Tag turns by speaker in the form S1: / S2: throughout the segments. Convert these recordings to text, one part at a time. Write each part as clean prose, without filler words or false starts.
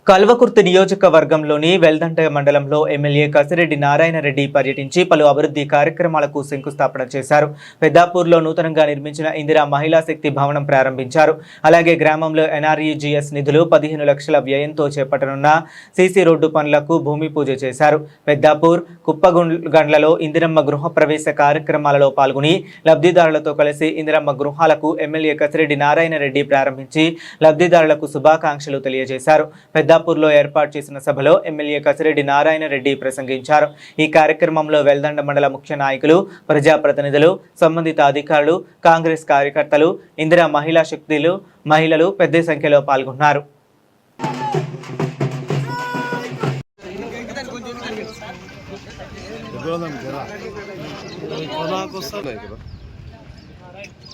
S1: కల్వకుర్తి నియోజకవర్గంలోని వెల్దండ మండలంలో ఎమ్మెల్యే కసిరెడ్డి నారాయణ రెడ్డి పర్యటించి పలు అభివృద్ధి కార్యక్రమాలకు శంకుస్థాపన చేశారు. పెద్దాపూర్లో నూతనంగా నిర్మించిన ఇందిరా మహిళా శక్తి భవనం ప్రారంభించారు. అలాగే గ్రామంలో ఎన్ఆర్ఈజీఎస్ నిధులు 15 లక్షల వ్యయంతో చేపట్టనున్న సీసీ రోడ్డు పనులకు భూమి పూజ చేశారు. పెద్దాపూర్ కుప్పగండ్లలో ఇందిరమ్మ గృహ ప్రవేశ కార్యక్రమాలలో పాల్గొని లబ్ధిదారులతో కలిసి ఇందిరమ్మ గృహాలకు ఎమ్మెల్యే కసిరెడ్డి నారాయణ రెడ్డి ప్రారంభించి లబ్ధిదారులకు శుభాకాంక్షలు తెలియజేశారు. పెద్దాపూర్లో ఏర్పాటు చేసిన సభలో ఎమ్మెల్యే కసిరెడ్డి నారాయణ రెడ్డి ప్రసంగించారు. ఈ కార్యక్రమంలో వెల్దండ మండల ముఖ్య నాయకులు, ప్రజాప్రతినిధులు, సంబంధిత అధికారులు, కాంగ్రెస్ కార్యకర్తలు, ఇందిరా మహిళా శక్తులు, మహిళలు పెద్ద సంఖ్యలో పాల్గొన్నారు.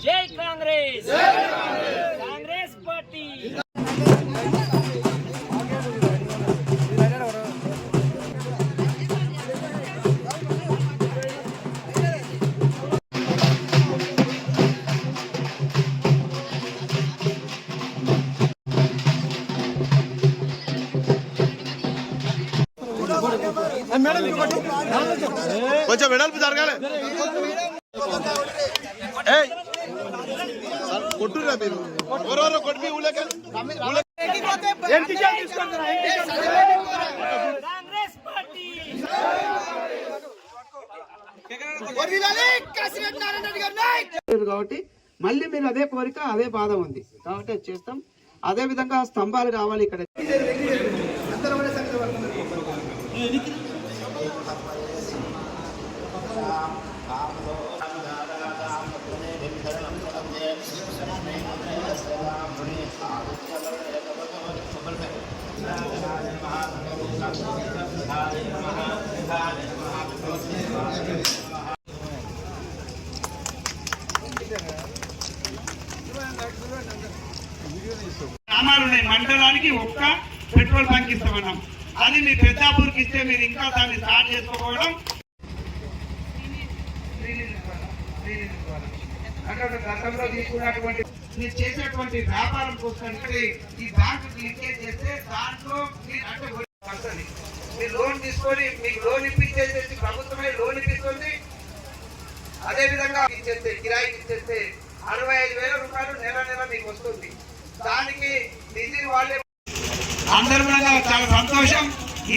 S2: జై కాంగ్రెస్, కాంగ్రెస్ పార్టీ.
S3: కొంచెం వెడల్పు జరగాలి. కొట్టురా మీరు ఎవరెవరో కొట్టి
S4: కాబట్టి మళ్ళీ మీరు అదే కోరిక, అదే బాధ ఉంది కాబట్టి చేస్తాం. అదే విధంగా స్తంభాలు కావాలి ఇక్కడ.
S5: గ్రామాలున్నాయి, మండలానికి ఒక్క పెట్రోల్ బంక్ ఇస్తామన్నాం. అది మీ పెద్దాపూర్కి ఇస్తే మీరు ఇంకా దాన్ని స్టార్ట్ చేసుకోవడం అంటే గతంలో తీసుకున్నటువంటి మీరు చేసేటువంటి వ్యాపారం కోసం ఈ బ్యాంకు లింకేజ్ చేస్తే దాంట్లో అంటే మీరు లోన్ తీసుకొని మీకు లోన్ ఇప్పించేసేసి ప్రభుత్వమే లోన్ ఇప్పిస్తుంది. అదే విధంగా ఇచ్చేస్తే కిరాయికి ఇచ్చేస్తే 65,000 రూపాయలు నెల నెల మీకు వస్తుంది. దానికి డీజిల్ వాళ్ళే అందరూ కూడా చాలా సంతోషం.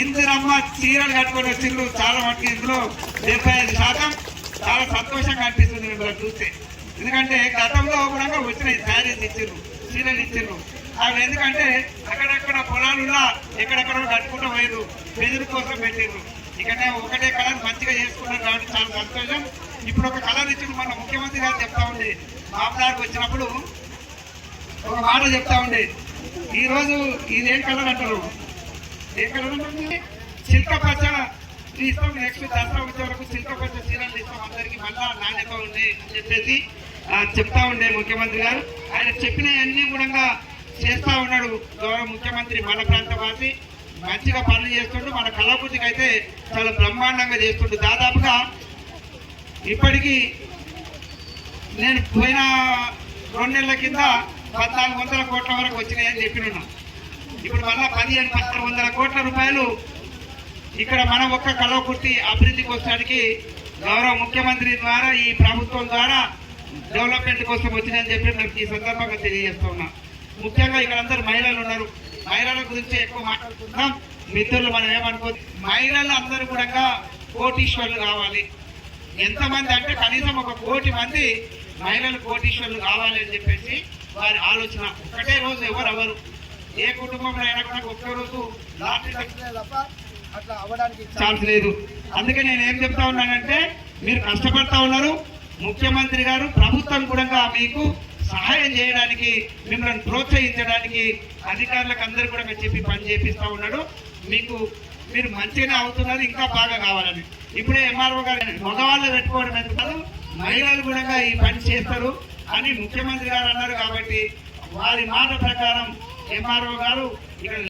S5: ఇందిరమ్మ చీరలు కట్టుకొని వచ్చిండ్రు చాలా మటుకు, ఇందులో 75% చాలా సంతోషంగా అనిపిస్తుంది మిమ్మల్ని చూస్తే. ఎందుకంటే గతంలో కూడా వచ్చినాయి, శారీస్ ఇచ్చిండ్రు, చీరలు ఇచ్చిండ్రు. అవి ఎందుకంటే అక్కడక్కడ పొలాలులా ఎక్కడెక్కడ కట్టుకుంటూ పోయారు, బెదురు కోసం పెట్టిండ్రు. ఇక్కడ ఒకటే కలర్ మంచిగా చేసుకున్నారు కాబట్టి చాలా సంతోషం. ఇప్పుడు ఒక కలర్ ఇచ్చిండ్రు. మన ముఖ్యమంత్రి గారు చెప్తా ఉండే, మామూలుకి వచ్చినప్పుడు ఒక మాట చెప్తా ఉండే, ఈరోజు ఇదేం కలర్ అంటారు, ఏ కలర్ ఉంటుంది, శిల్పపచ్చ ఇస్తాం, నెక్స్ట్ దసరా వచ్చే వరకు శిల్పపచ్చ చీరలు ఇస్తాం అందరికి, మళ్ళా నాణ్యత ఉంది అని చెప్పేసి చెప్తా ఉండే ముఖ్యమంత్రి గారు. ఆయన చెప్పినవన్నీ కూడా చేస్తా ఉన్నాడు గౌరవ ముఖ్యమంత్రి. మన ప్రాంతవాసి మంచిగా పనులు చేస్తుంటూ మన కళాకృతికి అయితే చాలా బ్రహ్మాండంగా చేస్తుంటూ దాదాపుగా ఇప్పటికీ నేను పోయిన 2 నెలల కింద 1400 కోట్ల వరకు వచ్చినాయని చెప్పినున్నా. ఇప్పుడు మళ్ళా 1500 కోట్ల రూపాయలు ఇక్కడ మన ఒక్క కళాకృతి అభివృద్ధి కోసానికి గౌరవ ముఖ్యమంత్రి ద్వారా, ఈ ప్రభుత్వం ద్వారా డెవలప్మెంట్ కోసం వచ్చినాయని చెప్పి నాకు ఈ సందర్భంగా తెలియజేస్తూ ఉన్నా. ముఖ్యంగా ఇక్కడ అందరూ మహిళలు ఉన్నారు, మహిళల గురించి ఎక్కువ మాట్లాడుతున్నాం. మిత్రులు మనం ఏమనుకోదు, మహిళలు అందరూ కూడా కోటీశ్వర్లు కావాలి. ఎంతమంది అంటే కనీసం 1 కోటి మంది మహిళలు కోటీశ్వర్లు కావాలి అని చెప్పేసి వారి ఆలోచన. ఒకటే రోజు ఎవరు ఏ కుటుంబంలో అయినా కూడా ఒక్క రోజు
S4: అట్లా అవ్వడానికి
S5: ఛాన్స్ లేదు. అందుకే నేను ఏం చెప్తా ఉన్నానంటే, మీరు కష్టపడతా ఉన్నారు, ముఖ్యమంత్రి గారు ప్రభుత్వం కూడా మీకు సహాయం చేయడానికి, మిమ్మల్ని ప్రోత్సహించడానికి అధికారులకు అందరూ కూడా చెప్పి పని చేపిస్తూ ఉన్నాడు. మీరు మంచిగానే అవుతున్నారు, ఇంకా బాగా కావాలని. ఇప్పుడే ఎంఆర్ఓ గారు మగవాళ్ళు పెట్టుకోవడం ఎందుకు, మహిళలు కూడా ఈ పని చేస్తారు అని ముఖ్యమంత్రి గారు అన్నారు. కాబట్టి వారి మాట ప్రకారం ఎంఆర్ఓ గారు ఇక్కడ